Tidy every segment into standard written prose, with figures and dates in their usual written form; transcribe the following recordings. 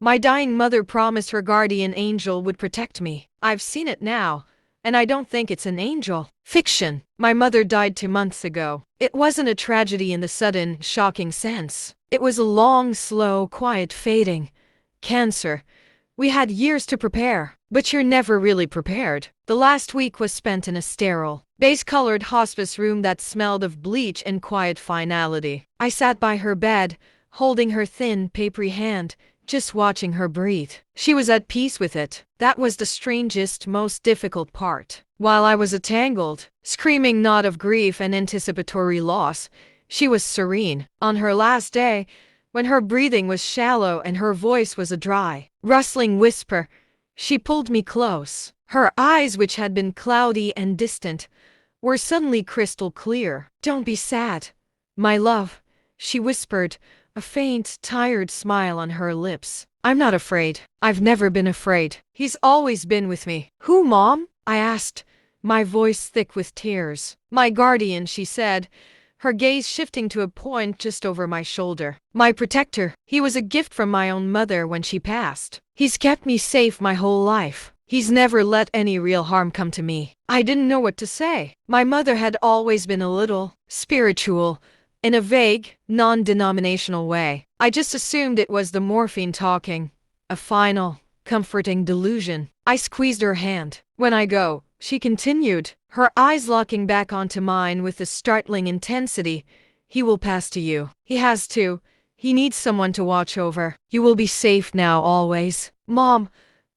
My dying mother promised her guardian angel would protect me. I've seen it now, and I don't think it's an angel. Fiction. My mother died 2 months ago. It wasn't a tragedy in the sudden, shocking sense. It was a long, slow, quiet fading. Cancer. We had years to prepare, but you're never really prepared. The last week was spent in a sterile, beige-colored hospice room that smelled of bleach and quiet finality. I sat by her bed, holding her thin, papery hand, just watching her breathe. She was at peace with it. That was the strangest, most difficult part. While I was a tangled, screaming knot of grief and anticipatory loss, she was serene. On her last day, when her breathing was shallow and her voice was a dry, rustling whisper, she pulled me close. Her eyes, which had been cloudy and distant, were suddenly crystal clear. "Don't be sad, my love," she whispered, a faint, tired smile on her lips. "I'm not afraid. I've never been afraid. He's always been with me." "Who, Mom?" I asked, my voice thick with tears. "My guardian," she said, her gaze shifting to a point just over my shoulder. "My protector. He was a gift from my own mother when she passed. He's kept me safe my whole life. He's never let any real harm come to me." I didn't know what to say. My mother had always been a little spiritual, in a vague, non-denominational way. I just assumed it was the morphine talking. A final, comforting delusion. I squeezed her hand. "When I go," she continued, her eyes locking back onto mine with a startling intensity, "he will pass to you. He has to. He needs someone to watch over. You will be safe now, always." "Mom,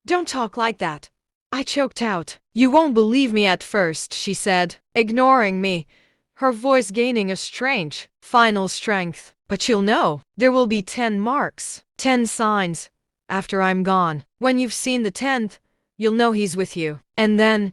don't talk like that," I choked out. "You won't believe me at first," she said, ignoring me, her voice gaining a strange, final strength. "But you'll know. There will be 10 marks, 10 signs, after I'm gone. When you've seen the 10th, you'll know he's with you. And then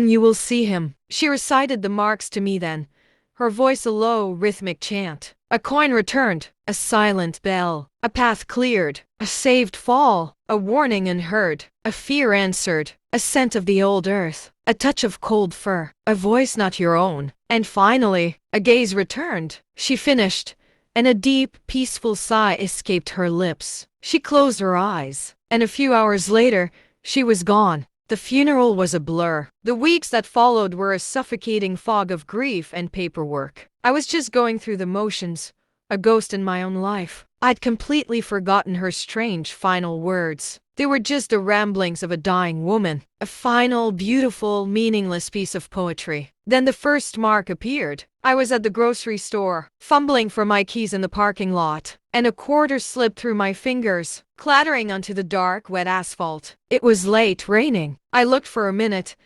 you will see him." She recited the marks to me then, her voice a low, rhythmic chant. A coin returned, a silent bell, a path cleared, a saved fall, a warning unheard, a fear answered, a scent of the old earth, a touch of cold fur, a voice not your own. And finally, a gaze returned. She finished, and a deep, peaceful sigh escaped her lips. She closed her eyes, and a few hours later, she was gone. The funeral was a blur. The weeks that followed were a suffocating fog of grief and paperwork. I was just going through the motions, a ghost in my own life. I'd completely forgotten her strange final words. They were just the ramblings of a dying woman, a final, beautiful, meaningless piece of poetry. Then the first mark appeared. I was at the grocery store, fumbling for my keys in the parking lot, and a quarter slipped through my fingers, clattering onto the dark, wet asphalt. It was late, raining. I looked for a minute,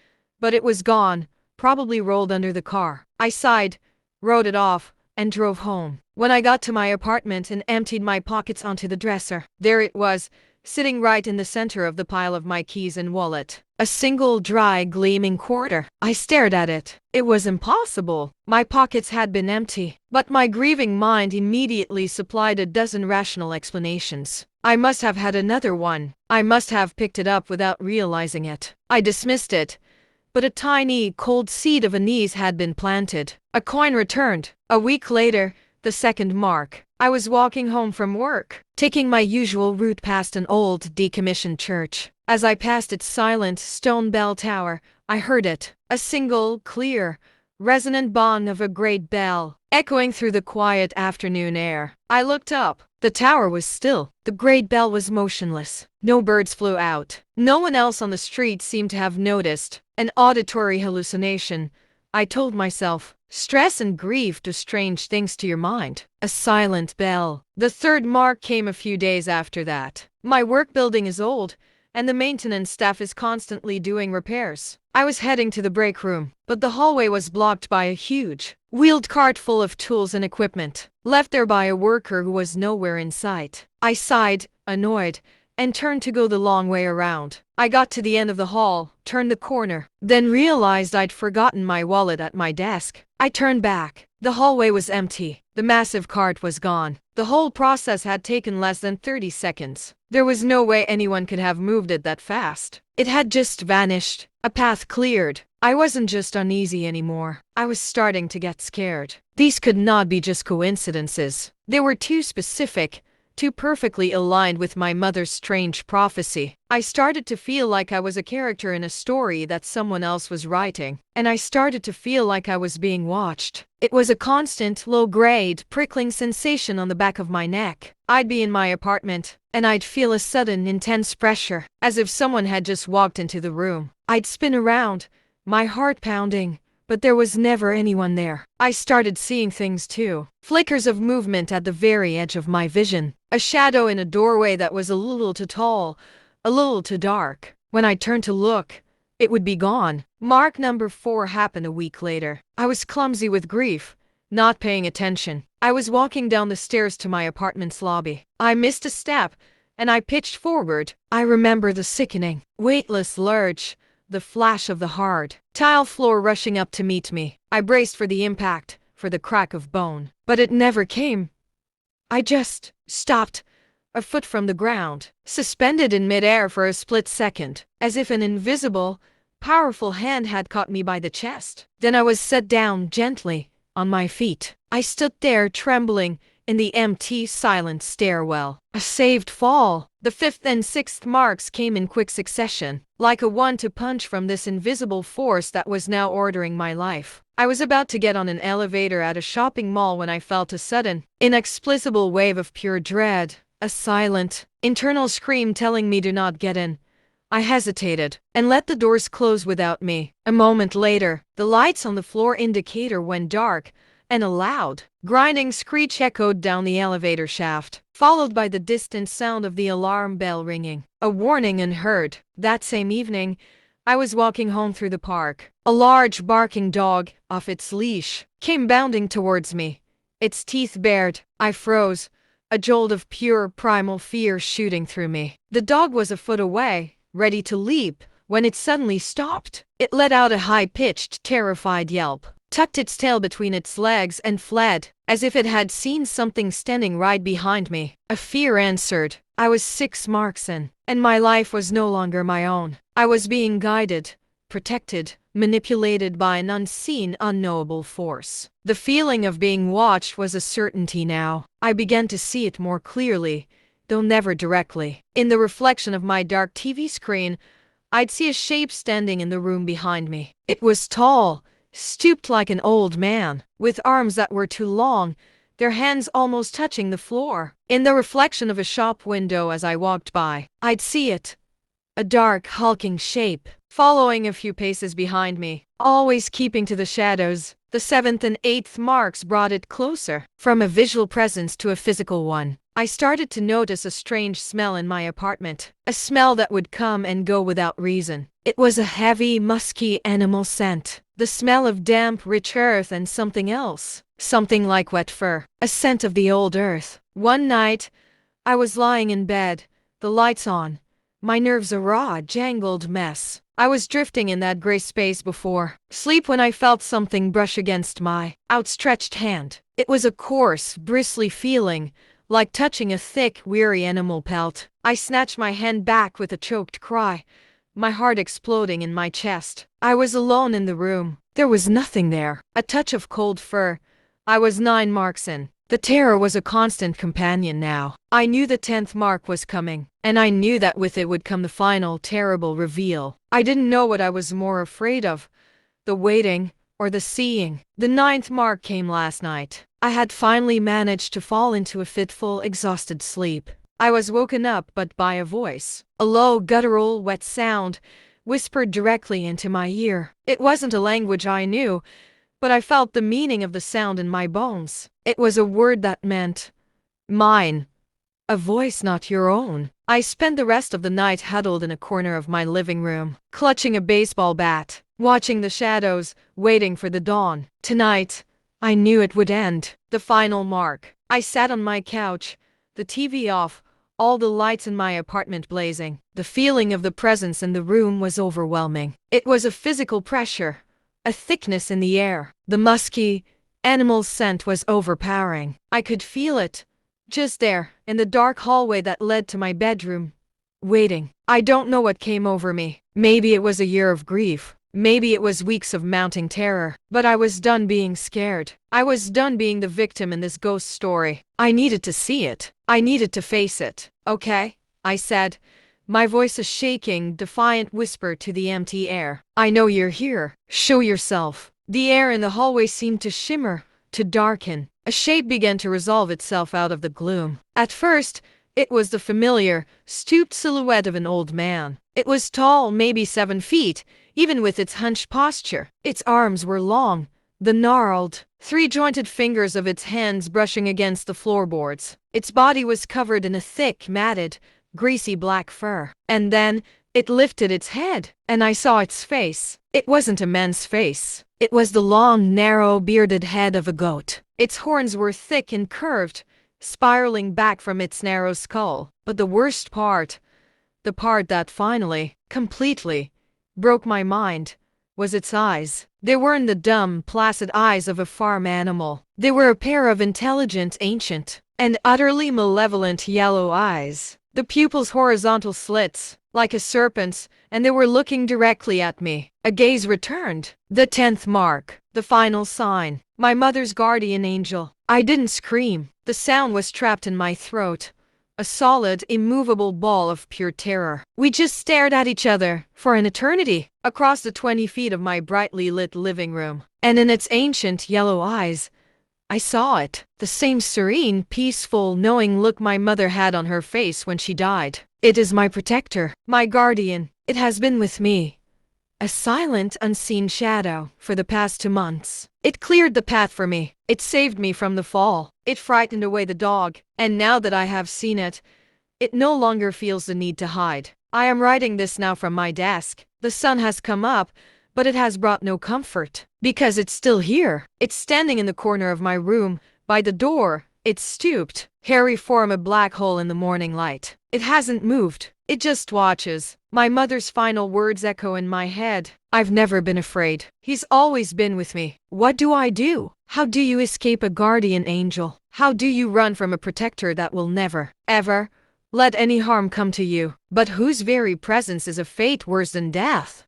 but it was gone, probably rolled under the car. I sighed, wrote it off, and drove home. When I got to my apartment and emptied my pockets onto the dresser, there it was, sitting right in the center of the pile of my keys and wallet. A single dry, gleaming quarter. I stared at it. It was impossible. My pockets had been empty, but my grieving mind immediately supplied a dozen rational explanations. I must have had another one. I must have picked it up without realizing it. I dismissed it, but a tiny, cold seed of unease had been planted. A coin returned. A week later, the second mark. I was walking home from work, taking my usual route past an old, decommissioned church. As I passed its silent, stone bell tower, I heard it. A single, clear, resonant bong of a great bell, echoing through the quiet afternoon air. I looked up. The tower was still. The great bell was motionless. No birds flew out. No one else on the street seemed to have noticed. An auditory hallucination, I told myself. Stress and grief do strange things to your mind. A silent bell. The third mark came a few days after that. My work building is old, and the maintenance staff is constantly doing repairs. I was heading to the break room, but the hallway was blocked by a huge, wheeled cart full of tools and equipment, left there by a worker who was nowhere in sight. I sighed, annoyed, and turned to go the long way around. I got to the end of the hall, turned the corner, then realized I'd forgotten my wallet at my desk. I turned back. The hallway was empty. The massive cart was gone. The whole process had taken less than 30 seconds. There was no way anyone could have moved it that fast. It had just vanished. A path cleared. I wasn't just uneasy anymore. I was starting to get scared. These could not be just coincidences. They were too specific, too perfectly aligned with my mother's strange prophecy. I started to feel like I was a character in a story that someone else was writing, and I started to feel like I was being watched. It was a constant, low-grade, prickling sensation on the back of my neck. I'd be in my apartment, and I'd feel a sudden, intense pressure, as if someone had just walked into the room. I'd spin around, my heart pounding, but there was never anyone there. I started seeing things too. Flickers of movement at the very edge of my vision. A shadow in a doorway that was a little too tall, a little too dark. When I turned to look, it would be gone. Mark number 4 happened a week later. I was clumsy with grief, not paying attention. I was walking down the stairs to my apartment's lobby. I missed a step, and I pitched forward. I remember the sickening, weightless lurch, the flash of the hard tile floor rushing up to meet me. I braced for the impact, for the crack of bone. But it never came. I just stopped, a foot from the ground, suspended in midair for a split second, as if an invisible, powerful hand had caught me by the chest. Then I was set down gently, on my feet. I stood there trembling, in the empty, silent stairwell. A saved fall. The 5th and 6th marks came in quick succession, like a one-two punch from this invisible force that was now ordering my life. I was about to get on an elevator at a shopping mall when I felt a sudden, inexplicable wave of pure dread, a silent, internal scream telling me do not get in. I hesitated, and let the doors close without me. A moment later, the lights on the floor indicator went dark, and a loud, grinding screech echoed down the elevator shaft, followed by the distant sound of the alarm bell ringing. A warning unheard. That same evening, I was walking home through the park. A large barking dog, off its leash, came bounding towards me, its teeth bared. I froze, a jolt of pure primal fear shooting through me. The dog was a foot away, ready to leap, when it suddenly stopped. It let out a high-pitched, terrified yelp, tucked its tail between its legs and fled, as if it had seen something standing right behind me. A fear answered. I was 6 marks in, and my life was no longer my own. I was being guided, protected, manipulated by an unseen, unknowable force. The feeling of being watched was a certainty now. I began to see it more clearly, though never directly. In the reflection of my dark TV screen, I'd see a shape standing in the room behind me. It was tall, stooped like an old man, with arms that were too long, their hands almost touching the floor. In the reflection of a shop window as I walked by, I'd see it, a dark, hulking shape, following a few paces behind me, always keeping to the shadows. The 7th and 8th marks brought it closer, from a visual presence to a physical one. I started to notice a strange smell in my apartment, a smell that would come and go without reason. It was a heavy, musky animal scent, the smell of damp, rich earth and something else, something like wet fur, a scent of the old earth. One night, I was lying in bed, the lights on, my nerves a raw, jangled mess. I was drifting in that gray space before sleep when I felt something brush against my outstretched hand. It was a coarse, bristly feeling, like touching a thick, weary animal pelt. I snatched my hand back with a choked cry, my heart exploding in my chest. I was alone in the room. There was nothing there. A touch of cold fur. I was 9 marks in. The terror was a constant companion now. I knew the 10th mark was coming, and I knew that with it would come the final, terrible reveal. I didn't know what I was more afraid of, the waiting or the seeing. The 9th mark came last night. I had finally managed to fall into a fitful, exhausted sleep. I was woken up but by a voice, a low, guttural, wet sound, whispered directly into my ear. It wasn't a language I knew, but I felt the meaning of the sound in my bones. It was a word that meant, mine. A voice not your own. I spent the rest of the night huddled in a corner of my living room, clutching a baseball bat, watching the shadows, waiting for the dawn. Tonight, I knew it would end. The final mark. I sat on my couch, the TV off, all the lights in my apartment blazing. The feeling of the presence in the room was overwhelming. It was a physical pressure, a thickness in the air. The musky, animal scent was overpowering. I could feel it, just there, in the dark hallway that led to my bedroom, waiting. I don't know what came over me. Maybe it was a year of grief, Maybe it was weeks of mounting terror, but I was done being scared. I was done being the victim in this ghost story. I needed to see it. I needed to face it. Okay, I said, my voice a shaking, defiant whisper to the empty air. I know you're here. Show yourself. The air in the hallway seemed to shimmer, to darken. A shape began to resolve itself out of the gloom. At first, it was the familiar, stooped silhouette of an old man. It was tall, maybe 7 feet, even with its hunched posture. Its arms were long, the gnarled, 3-jointed fingers of its hands brushing against the floorboards. Its body was covered in a thick, matted, greasy black fur. And then, it lifted its head, and I saw its face. It wasn't a man's face. It was the long, narrow, bearded head of a goat. Its horns were thick and curved, spiraling back from its narrow skull. But the worst part, the part that finally, completely, broke my mind, was its eyes. They weren't the dumb, placid eyes of a farm animal. They were a pair of intelligent, ancient, and utterly malevolent yellow eyes. The pupils horizontal slits, like a serpent's, and they were looking directly at me. A gaze returned. The 10th mark. The final sign. My mother's guardian angel. I didn't scream. The sound was trapped in my throat. A solid, immovable ball of pure terror. We just stared at each other, for an eternity, across the 20 feet of my brightly lit living room. And in its ancient yellow eyes, I saw it. The same serene, peaceful, knowing look my mother had on her face when she died. It is my protector, my guardian. It has been with me. A silent, unseen shadow for the past 2 months. It cleared the path for me. It saved me from the fall. It frightened away the dog. And now that I have seen it, it no longer feels the need to hide. I am writing this now from my desk. The sun has come up, but it has brought no comfort. Because it's still here. It's standing in the corner of my room, by the door. It's stooped, hairy form a black hole in the morning light. It hasn't moved. It just watches. My mother's final words echo in my head. I've never been afraid. He's always been with me. What do I do? How do you escape a guardian angel? How do you run from a protector that will never, ever, let any harm come to you, but whose very presence is a fate worse than death?